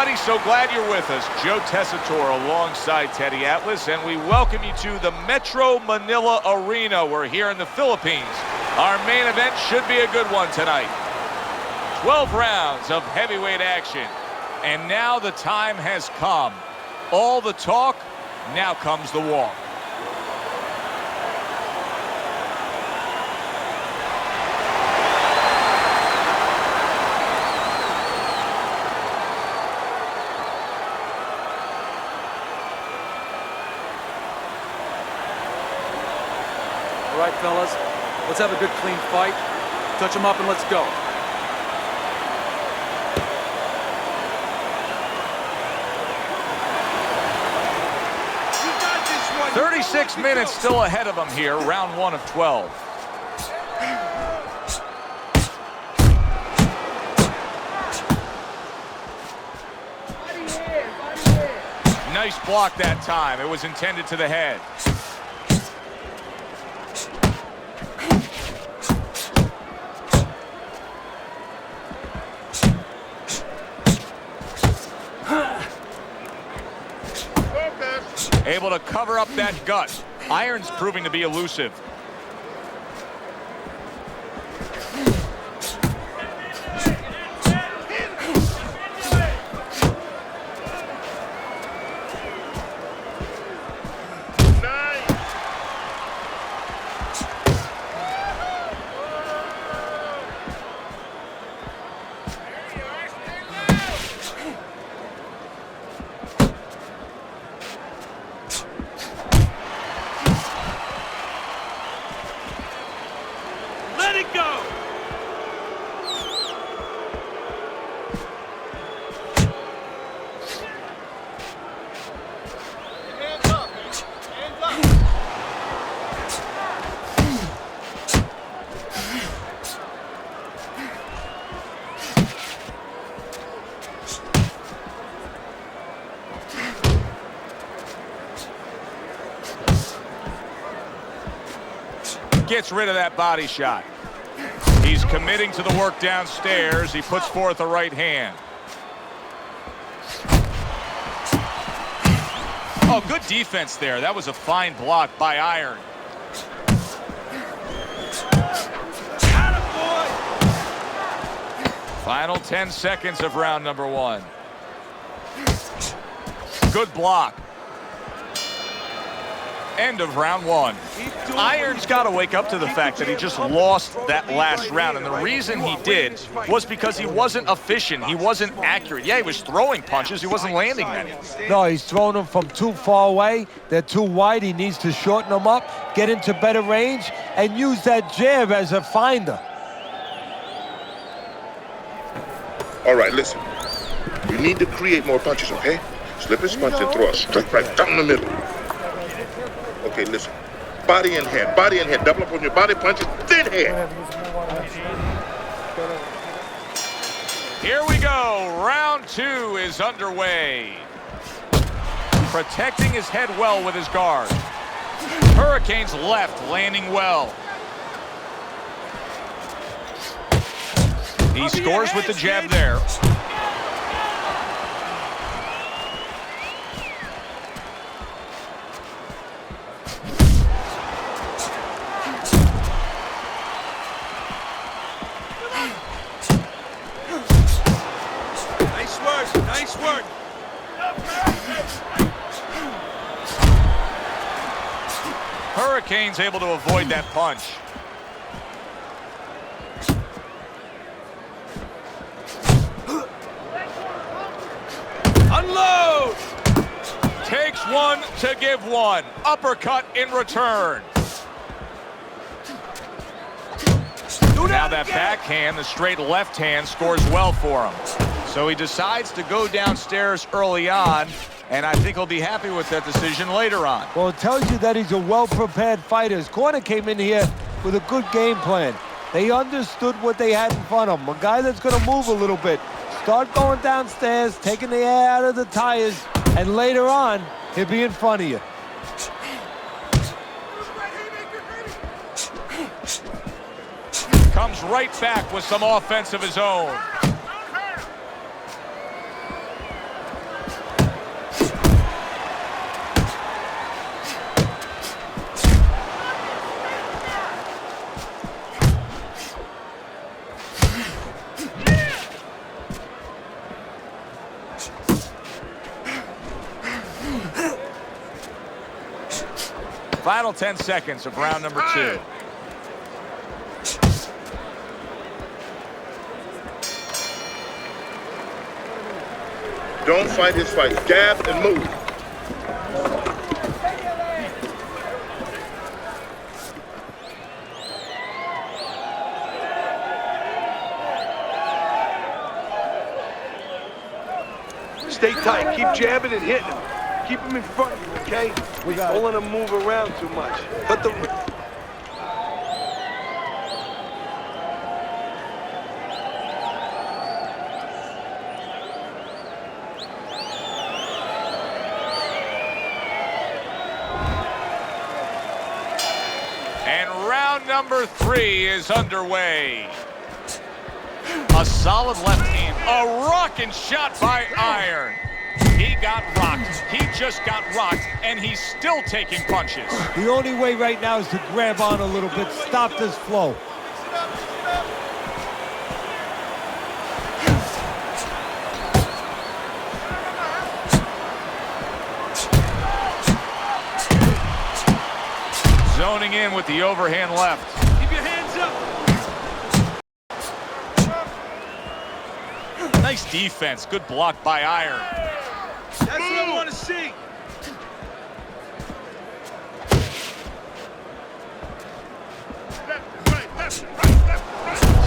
everybody, so glad you're with us. Joe Tessitore alongside Teddy Atlas, and we welcome you to the Metro Manila Arena. We're here in the Philippines. Our main event should be a good one tonight. 12 rounds of heavyweight action, and now the time has come. All the talk, now comes the walk. All right, fellas, let's have a good, clean fight. Touch them up and let's go. You got this one. 36 minutes still ahead of them here, round 1 of 12. Nice block that time. It was intended to the head. Able to cover up that gut. Iron's proving to be elusive. Let it go. Hands up, man. Hands up. Gets rid of that body shot. He's committing to the work downstairs. He puts forth a right hand. Oh, good defense there. That was a fine block by Iron. Final 10 seconds of round number 1. Good block. End of round 1. Iron's got to wake up to the fact that he just lost that last round, and the reason he did was because he wasn't efficient. He wasn't accurate. Yeah, he was throwing punches. He wasn't landing many. No, he's throwing them from too far away. They're too wide. He needs to shorten them up, get into better range, and use that jab as a finder. All right, listen. You need to create more punches, okay? Slip his punch and throw a straight right down the middle. Okay, listen. Body and head, body and head. Double up on your body punches, then head. Here we go. Round 2 is underway. Protecting his head well with his guard. Hurricane's left landing well. He scores with the jab there. Nice work. Hurricane's able to avoid that punch. Unload. Takes one to give one. Uppercut in return. Now that backhand, the straight left hand, scores well for him. So he decides to go downstairs early on, and I think he'll be happy with that decision later on. Well, it tells you that he's a well-prepared fighter. His corner came in here with a good game plan. They understood what they had in front of him. A guy that's going to move a little bit. Start going downstairs, taking the air out of the tires, and later on, he'll be in front of you. Comes right back with some offense of his own. Final 10 seconds of round number 2. Don't fight his fight. Jab and move. Stay tight. Keep jabbing and hitting him. Keep him in front of you, okay? Don't let him move around too much. But the... And round number 3 is underway. A solid left hand, a rocking shot by Iron. He got rocked. He just got rocked, and he's still taking punches. The only way right now is to grab on a little bit, stop this flow. Zoning in with the overhand left. Keep your hands up. Nice defense. Good block by Iron. That's what I want to see.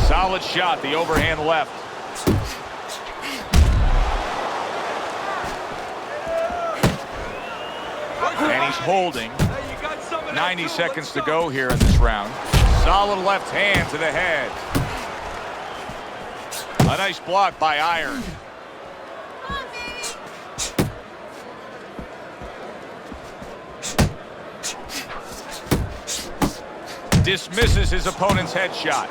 Solid shot, the overhand left. And he's holding. 90 seconds to go here in this round. Solid left hand to the head. A nice block by Iron. Dismisses his opponent's headshot.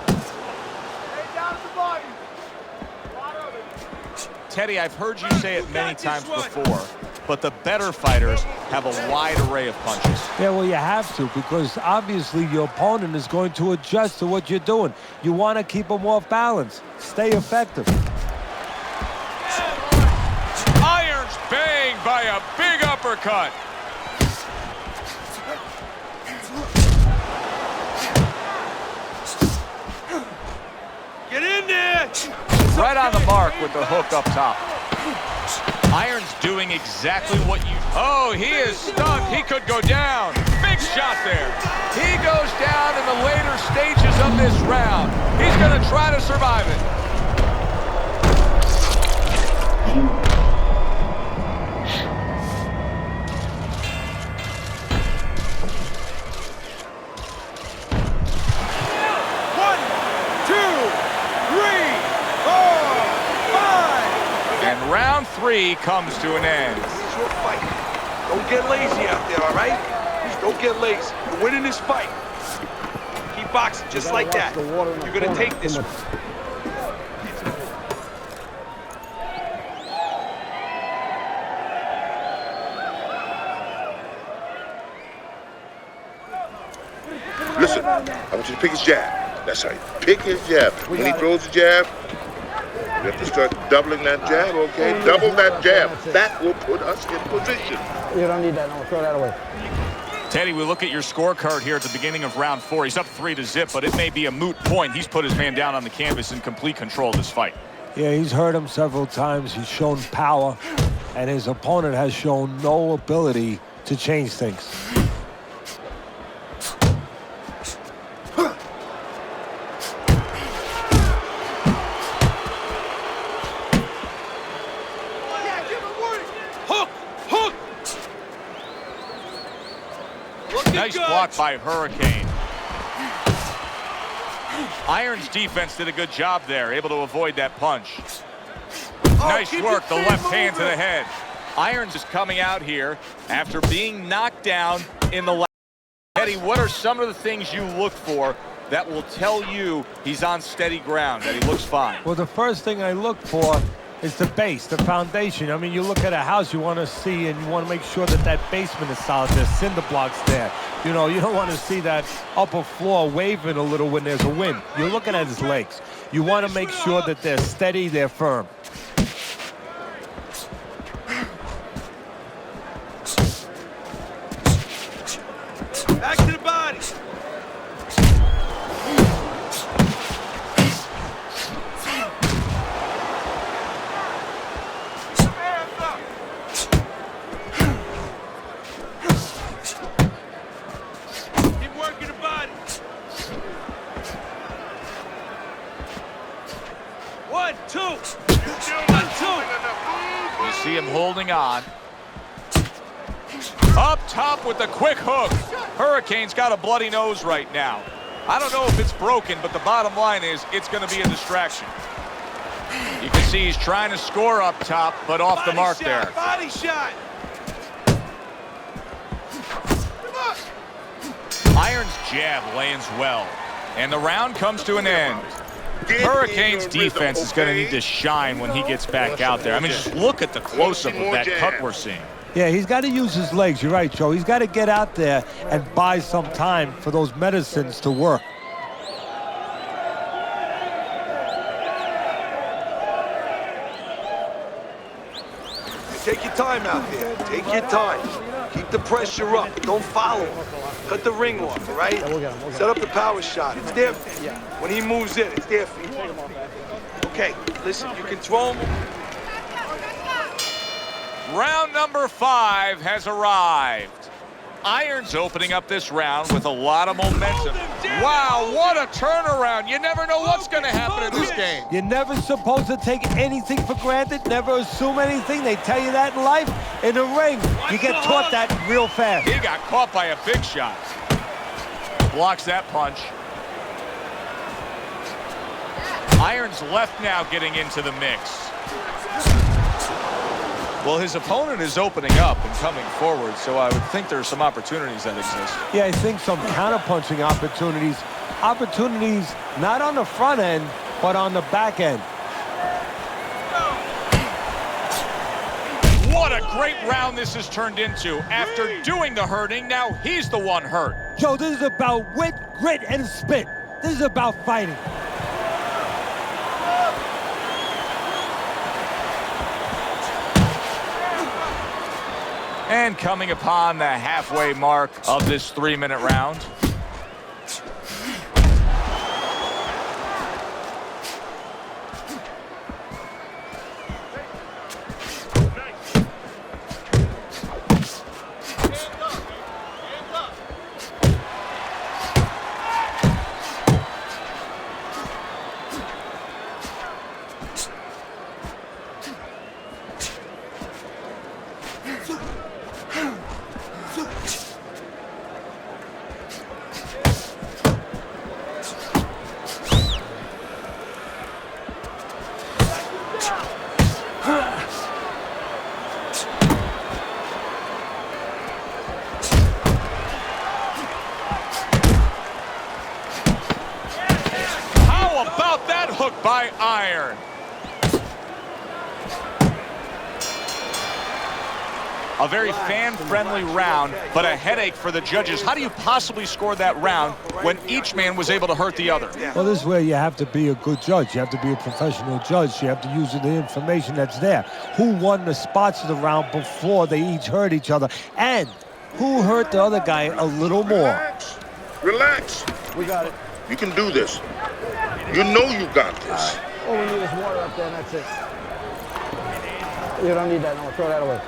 Teddy, I've heard you say it many times before, but the better fighters have a wide array of punches. Yeah, well, you have to, because obviously your opponent is going to adjust to what you're doing. You want to keep them off balance. Stay effective. Iron's banged by a big uppercut. Get in there. Right on the mark with the hook up top. Iron's doing exactly what you... Oh, he is stunned. He could go down. Big shot there. He goes down in the later stages of this round. He's going to try to survive it. Round 3 comes to an end. This is your fight. Don't get lazy out there, all right? Please don't get lazy. You're winning this fight. Keep boxing just like that. You're going to take this one. Listen, I want you to pick his jab. That's right. Pick his jab. When he throws the jab, you have to start doubling that jab, okay? Double that jab. That will put us in position. You don't need that. No, throw that away. Teddy, we look at your scorecard here at the beginning of round 4. He's up 3-0, but it may be a moot point. He's put his man down on the canvas in complete control of this fight. Yeah, he's hurt him several times. He's shown power, and his opponent has shown no ability to change things. Nice block by Hurricane. Iron's defense did a good job there, able to avoid that punch. Nice work, the left hand to the head. Irons is coming out here after being knocked down in the last. Eddie, what are some of the things you look for that will tell you he's on steady ground, that he looks fine? Well, the first thing I look for is the base, the foundation. I mean, you look at a house, you want to see and you want to make sure that that basement is solid. There's cinder blocks there. You know, you don't want to see that upper floor waving a little when there's a wind. You're looking at his legs. You want to make sure that they're steady, they're firm. See him holding on. Up top with the quick hook. Hurricane's got a bloody nose right now. I don't know if it's broken, but the bottom line is it's going to be a distraction. You can see he's trying to score up top, but off the mark there. Body shot. Iron's jab lands well, and the round comes to an end. Hurricane's defense is going to need to shine when he gets back out there. I mean, just look at the close-up of that cut we're seeing. Yeah, he's got to use his legs. You're right, Joe. He's got to get out there and buy some time for those medicines to work. Take your time out there. Take your time. Keep the pressure up. Don't follow him. Cut the ring off, all right? Set up the power shot. It's their feet. When he moves in, it's their feet. Okay, listen, you can throw him. Round number 5 has arrived. Iron's opening up this round with a lot of momentum. Wow, what a turnaround. You never know what's going to happen in this game. You're never supposed to take anything for granted, never assume anything. They tell you that in life. In the ring, you get taught that real fast. He got caught by a big shot. Blocks that punch. Iron's left now getting into the mix. Well, his opponent is opening up and coming forward, so I would think there's some opportunities that exist. Yeah, I think some counter-punching opportunities. Opportunities not on the front end, but on the back end. What a great round this has turned into. After doing the hurting, now he's the one hurt. Joe, this is about wit, grit, and spit. This is about fighting. And coming upon the halfway mark of this 3-minute round. By Iron. A very fan-friendly round, but a headache for the judges. How do you possibly score that round when each man was able to hurt the other? Well, this is where you have to be a good judge. You have to be a professional judge. You have to use the information that's there. Who won the spots of the round before they each hurt each other? And who hurt the other guy a little more? Relax. Relax. We got it. You can do this. You know you got this. All we need is water up there, and that's it. You don't need that. No, throw that away.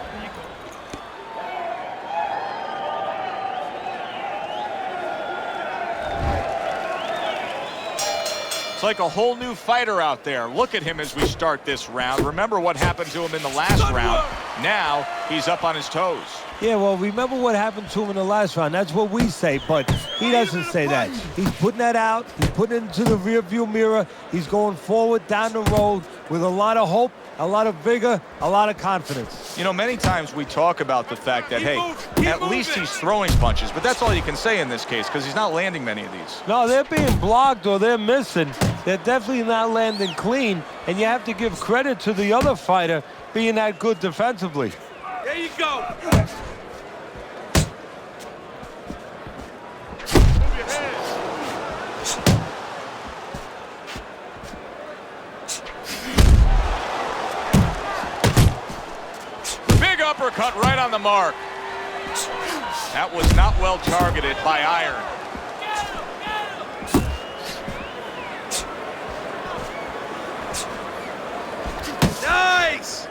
It's like a whole new fighter out there. Look at him as we start this round. Remember what happened to him in the last round. Now he's up on his toes. Yeah, well, remember what happened to him in the last round. That's what we say, but he doesn't say that. He's putting that out. He's putting it into the rearview mirror. He's going forward down the road with a lot of hope, a lot of vigor, a lot of confidence. You know, many times we talk about the fact that, hey, at least he's throwing punches, but that's all you can say in this case because he's not landing many of these. No, they're being blocked or they're missing. They're definitely not landing clean, and you have to give credit to the other fighter being that good defensively. There you go. Big uppercut right on the mark. That was not well targeted by Iron. Nice!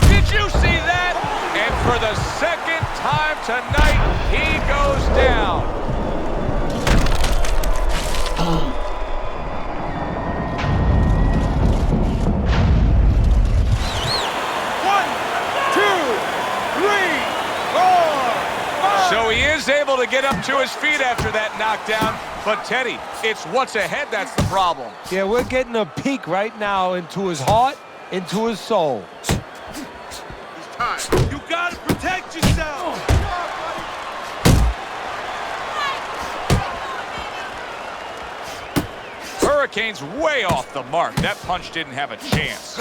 Did you see that? And for the second time tonight, he goes down. He's able to get up to his feet after that knockdown. But, Teddy, it's what's ahead that's the problem. Yeah, we're getting a peek right now into his heart, into his soul. He's tired. You gotta protect yourself. Hurricane's way off the mark. That punch didn't have a chance.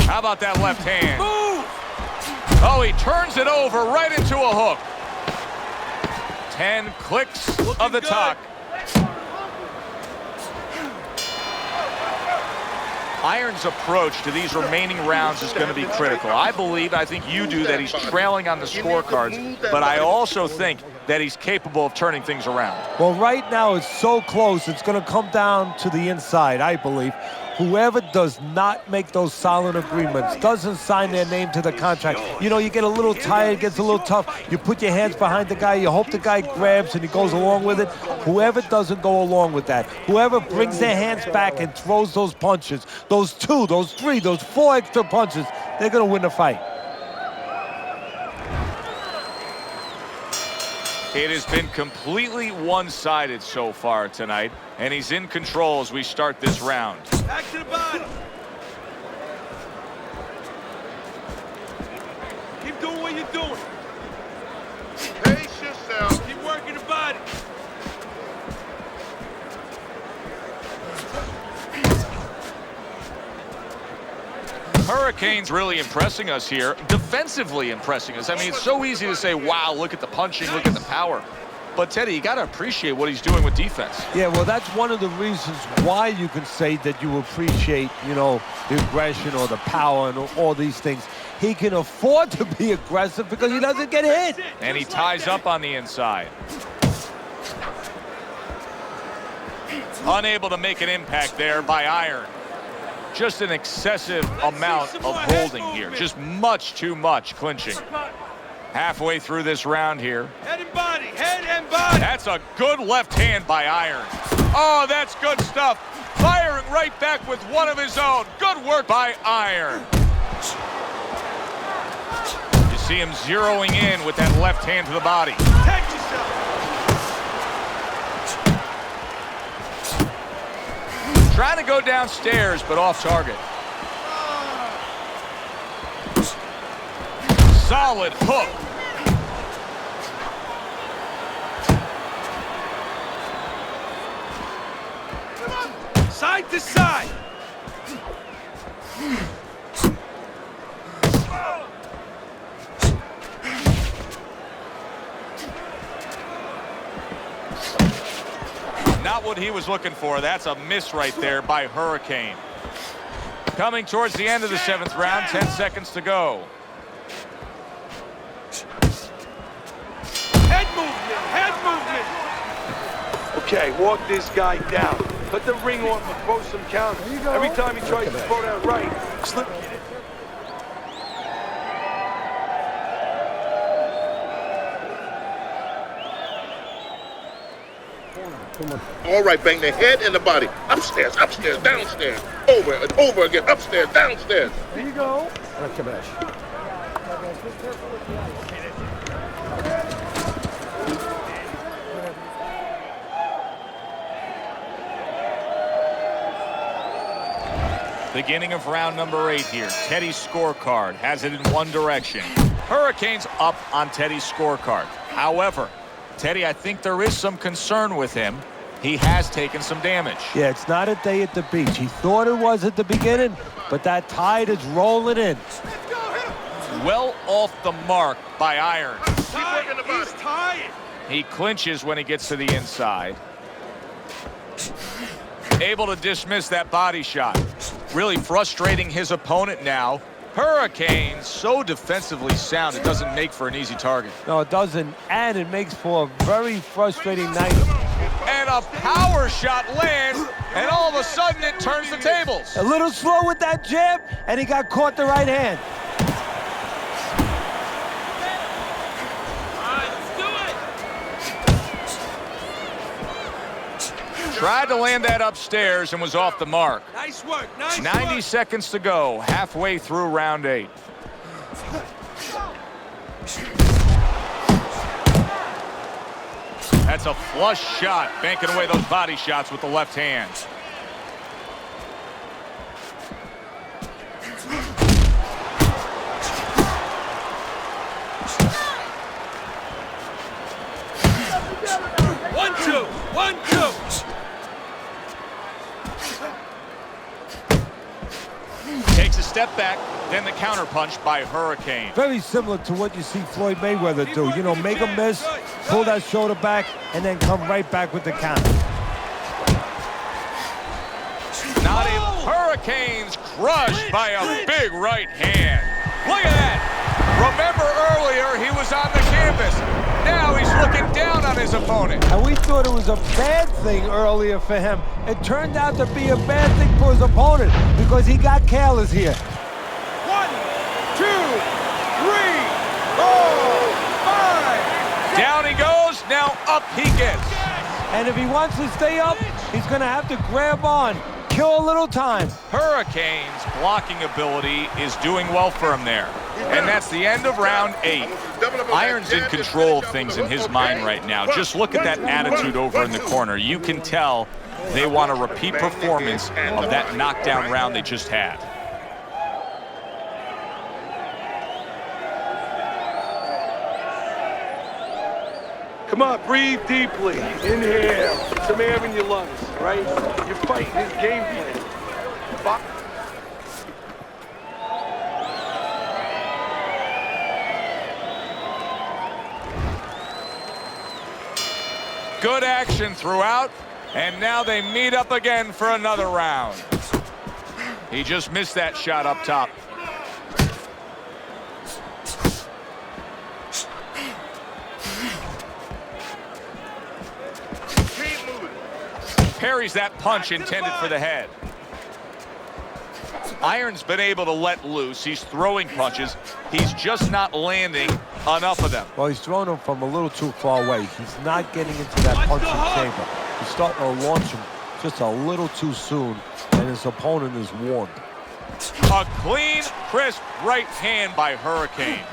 How about that left hand? Oh, he turns it over right into a hook. 10 clicks of the talk. Iron's approach to these remaining rounds is going to be critical. I think you do, that he's trailing on the scorecards, but I also think that he's capable of turning things around. Well, right now it's so close, it's going to come down to the inside, I believe. Whoever does not make those solid agreements, doesn't sign their name to the contract, you know, you get a little tired, gets a little tough, you put your hands behind the guy, you hope the guy grabs and he goes along with it. Whoever doesn't go along with that, whoever brings their hands back and throws those punches, those 2, those 3, those 4 extra punches, they're going to win the fight. It has been completely one-sided so far tonight, and he's in control as we start this round. Back to the body. Keep doing what you're doing. Pace yourself. Keep working the body. Hurricane's really impressing us here, defensively impressing us. I mean, it's so easy to say, wow, look at the punching, look at the power. But, Teddy, you got to appreciate what he's doing with defense. Yeah, well, that's one of the reasons why you can say that you appreciate, you know, the aggression or the power and all these things. He can afford to be aggressive because he doesn't get hit. And he ties up on the inside. Unable to make an impact there by Iron. Just an excessive amount of holding here. Just much too much clinching. Halfway through this round here. Head and body, head and body. That's a good left hand by Iron. Oh, that's good stuff. Firing right back with one of his own. Good work by Iron. You see him zeroing in with that left hand to the body. Protect yourself. Trying to go downstairs, but off target. Solid hook. Side to side. Not what he was looking for. That's a miss right there by Hurricane. Coming towards the end of the 7th round, 10 seconds to go. Head movement, head movement. Okay, walk this guy down. Cut the ring off and throw some counters. Every time he tries to throw that right, slip. All right, bang the head and the body. Upstairs, upstairs, downstairs. Over and over again. Upstairs, downstairs. There you go. Beginning of round number 8 here. Teddy's scorecard has it in one direction. Hurricane's up on Teddy's scorecard. However, Teddy, I think there is some concern with him. He has taken some damage. Yeah, it's not a day at the beach. He thought it was at the beginning, but that tide is rolling in. Well off the mark by Iron. He's tired. He clinches when he gets to the inside. Able to dismiss that body shot. Really frustrating his opponent now. Hurricane, so defensively sound, it doesn't make for an easy target. No, it doesn't, and it makes for a very frustrating night. And a power shot lands, and all of a sudden it turns the tables. A little slow with that jab, and he got caught the right hand. All right, let's do it. Tried to land that upstairs and was off the mark. Nice work, nice 90 seconds to go, halfway through round 8. That's a flush shot, banking away those body shots with the left hand. One, two, 1, 2. Takes a step back, then the counter punch by Hurricane. Very similar to what you see Floyd Mayweather do. You know, make a miss, pull that shoulder back, and then come right back with the counter. Not able. Hurricane's crushed by a big right hand. Look at that. Remember earlier, he was on the canvas. Now he's looking down on his opponent. And we thought it was a bad thing earlier for him. It turned out to be a bad thing for his opponent because he got careless here. 1, 2, 3, 4, 5. Down he goes, now up he gets. And if he wants to stay up, he's going to have to grab on, kill a little time. Hurricane's blocking ability is doing well for him there. And that's the end of round 8. Iron's in control of things in his mind right now. Just look at that attitude over in the corner. You can tell they want a repeat performance of that knockdown round they just had. Come on, breathe deeply. Inhale. Some air in your lungs, right? You're fighting his game plan. Good action throughout, and now they meet up again for another round. He just missed that shot up top. Parries that punch intended for the head. Iron's been able to let loose. He's throwing punches. He's just not landing enough of them. Well, he's throwing them from a little too far away. He's not getting into that punching chamber. He's starting to launch him just a little too soon, and his opponent is warned. A clean, crisp right hand by Hurricane.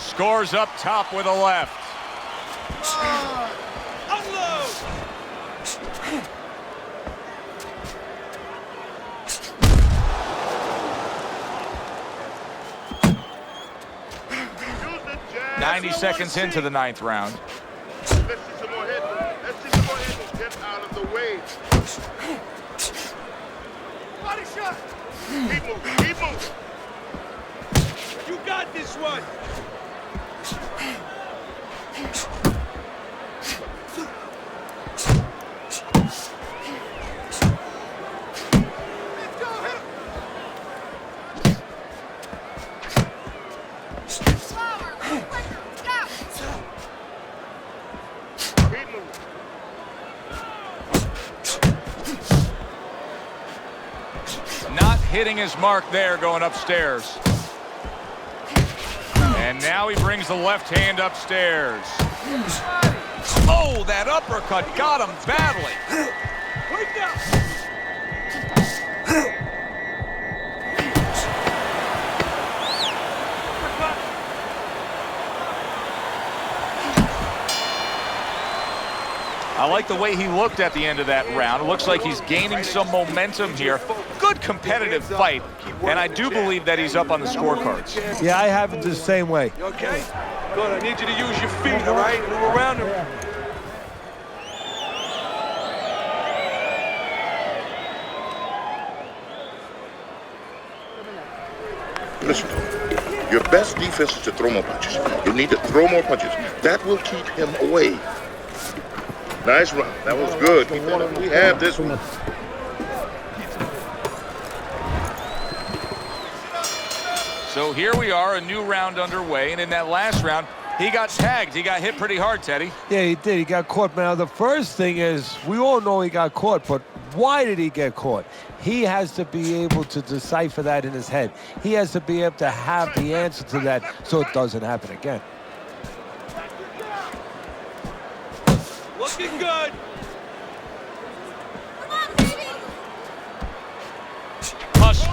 Scores up top with a left. Unload! – 90 seconds into the 9th round. Let's see some more head. Let's see some more head. Get out of the way. Body shot! Keep moving. Keep moving. You got this one! Hitting his mark there going upstairs. And now he brings the left hand upstairs. Oh, that uppercut got him badly. Wake up! I like the way he looked at the end of that round. It looks like he's gaining some momentum here. Good competitive fight, and I do believe that he's up on the scorecards. Yeah, I have it the same way. You okay? Good, I need you to use your feet, all right? Move around him. Listen, your best defense is to throw more punches. You need to throw more punches. That will keep him away. Nice run. That was good. Keep that up. We have this one. So here we are, a new round underway, and in that last round, he got tagged. He got hit pretty hard, Teddy. Yeah, he did. He got caught. Now, the first thing is, we all know he got caught, but why did he get caught? He has to be able to decipher that in his head. He has to be able to have the answer to that so it doesn't happen again. Looking good.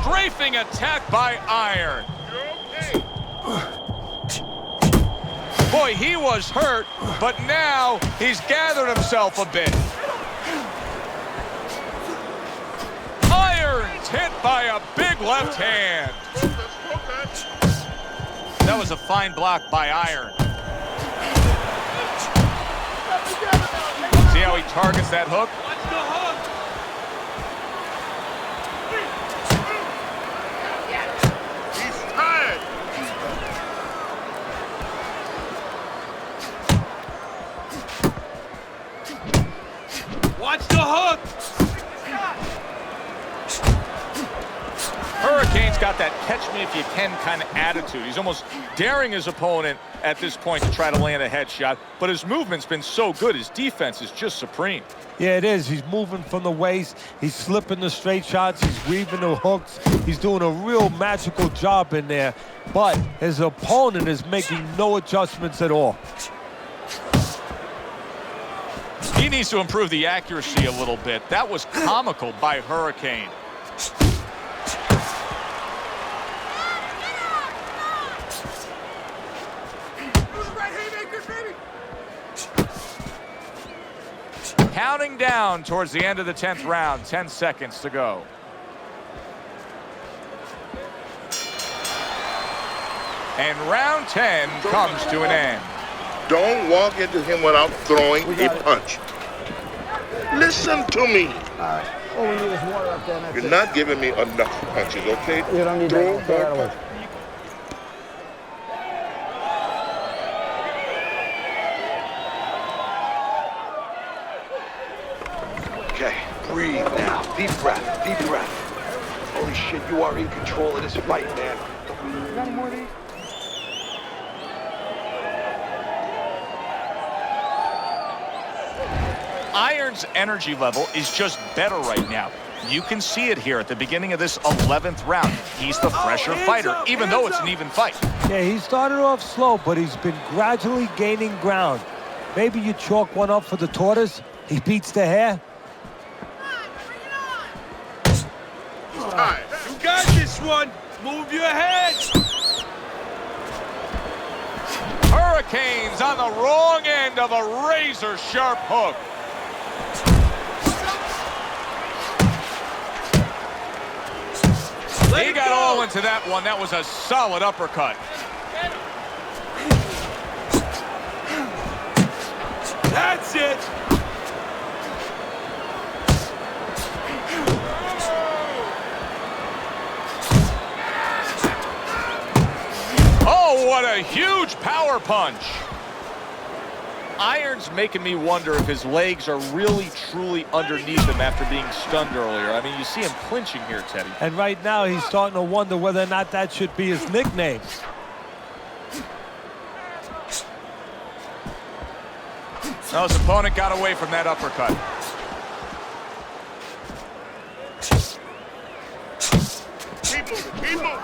strafing attack by Iron. Boy, he was hurt, but now he's gathered himself a bit. Iron's hit by a big left hand. That was a fine block by Iron. See how he targets that hook? He's tired. Watch the hook! Hurricane's got that catch-me-if-you-can kind of attitude. He's almost daring his opponent at this point to try to land a headshot, but his movement's been so good. His defense is just supreme. Yeah, it is. He's moving from the waist. He's slipping the straight shots. He's weaving the hooks. He's doing a real magical job in there, but his opponent is making no adjustments at all. He needs to improve the accuracy a little bit. That was comical by Hurricane. Counting down towards the end of the 10th round, 10 seconds to go. And round 10 comes to an end. Don't walk into him without throwing a punch. Listen to me. All we need is water up there. You're not giving me enough punches, okay? You don't need Throw that. more Away. punches. Okay, breathe now. Deep breath, deep breath. Holy shit, you are in control of this fight, man. Got any more of these? Iron's energy level is just better right now. You can see it here at the beginning of this 11th round. He's the fresher fighter, even though it's an even fight. Yeah, he started off slow, but he's been gradually gaining ground. Maybe you chalk one up for the tortoise. He beats the hare. You got this one. Move your head. Hurricane's on the wrong end of a razor-sharp hook. He got all into that one. That was a solid uppercut. That's it. Oh, what a huge power punch. Iron's making me wonder if his legs are really, truly underneath him after being stunned earlier. I mean, you see him clinching here, Teddy. And right now, he's starting to wonder whether or not that should be his nickname. No, his opponent got away from that uppercut. Keep moving, keep moving.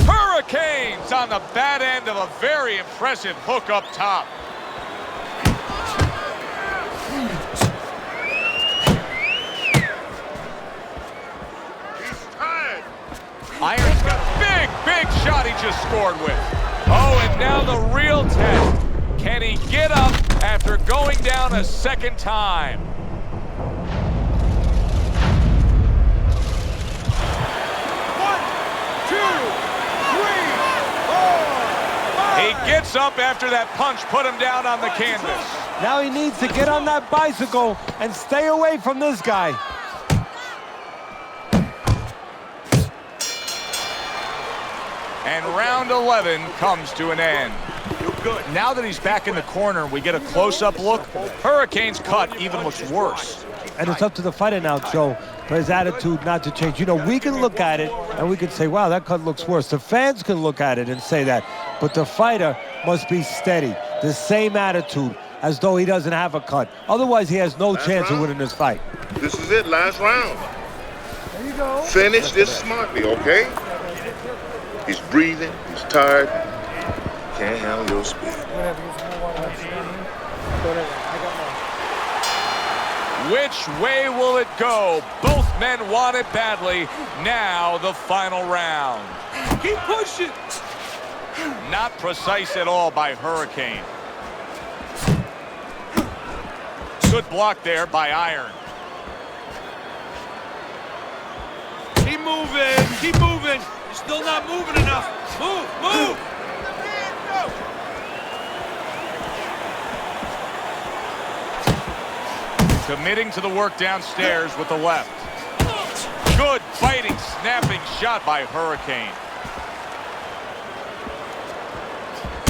Hurricane's on the bad end of a very impressive hook up top. He's tired. Iron's got a big, big shot he just scored with. Oh, and now the real test. Can he get up after going down a second time? He gets up after that punch put him down on the canvas. Now he needs to get on that bicycle and stay away from this guy. And round 11 comes to an end. Now that he's back in the corner, we get a close-up look. Hurricane's cut even looks worse. And it's up to the fighter now, Joe, for his attitude not to change. You know, we can look at it and we can say, wow, that cut looks worse. The fans can look at it and say that. But the fighter must be steady, the same attitude, as though he doesn't have a cut. Otherwise, he has no chance of winning this fight. This is it, last round. There you go. Finish this smartly, okay? He's breathing, he's tired. Can't handle your speed. Which way will it go? Both men want it badly. Now the final round. Keep pushing. Not precise at all by Hurricane. Good block there by Iron. Keep moving. Keep moving. You're still not moving enough. Move. Move. Committing to the work downstairs with the left. Good fighting, snapping shot by Hurricane.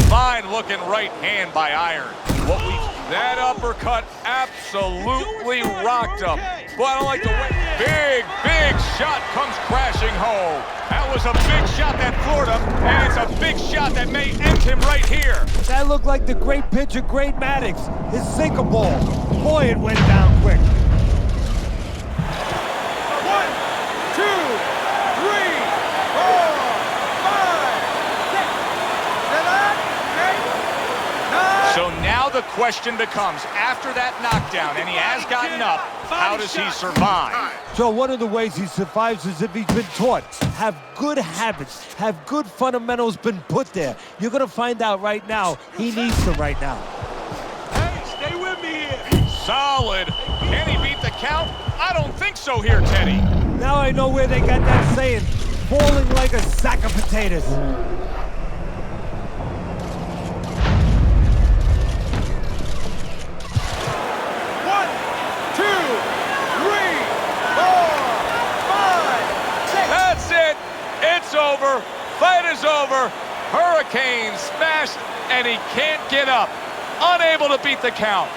Fine looking right hand by Iron. That uppercut absolutely rocked him. But I don't like the way. Big shot comes crashing home. That was a big shot that floored him, and it's a big shot that may end him right here. That looked like the great pitcher, Great Maddox, his sinker ball. Boy, it went down quick. 1, 2, 3, 4, 5, 6, 7, 8, 9. So now the question becomes, after that knockdown, and he has gotten up, how does he survive? So one of the ways he survives is if he's been taught. Have good habits, have good fundamentals been put there. You're gonna find out right now, he needs them right now. Hey, stay with me here. Solid. Can he beat the count? I don't think so here, Teddy. Now I know where they got that saying, falling like a sack of potatoes. 2, 3, 4, 5, 6. That's it. It's over. Fight is over. Hurricane smashed, and he can't get up. Unable to beat the count.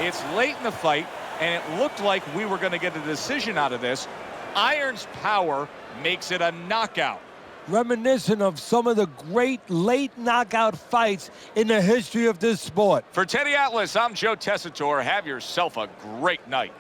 It's late in the fight, and it looked like we were going to get a decision out of this. Iron's power makes it a knockout. Reminiscent of some of the great late knockout fights in the history of this sport. For Teddy Atlas, I'm Joe Tessitore. Have yourself a great night.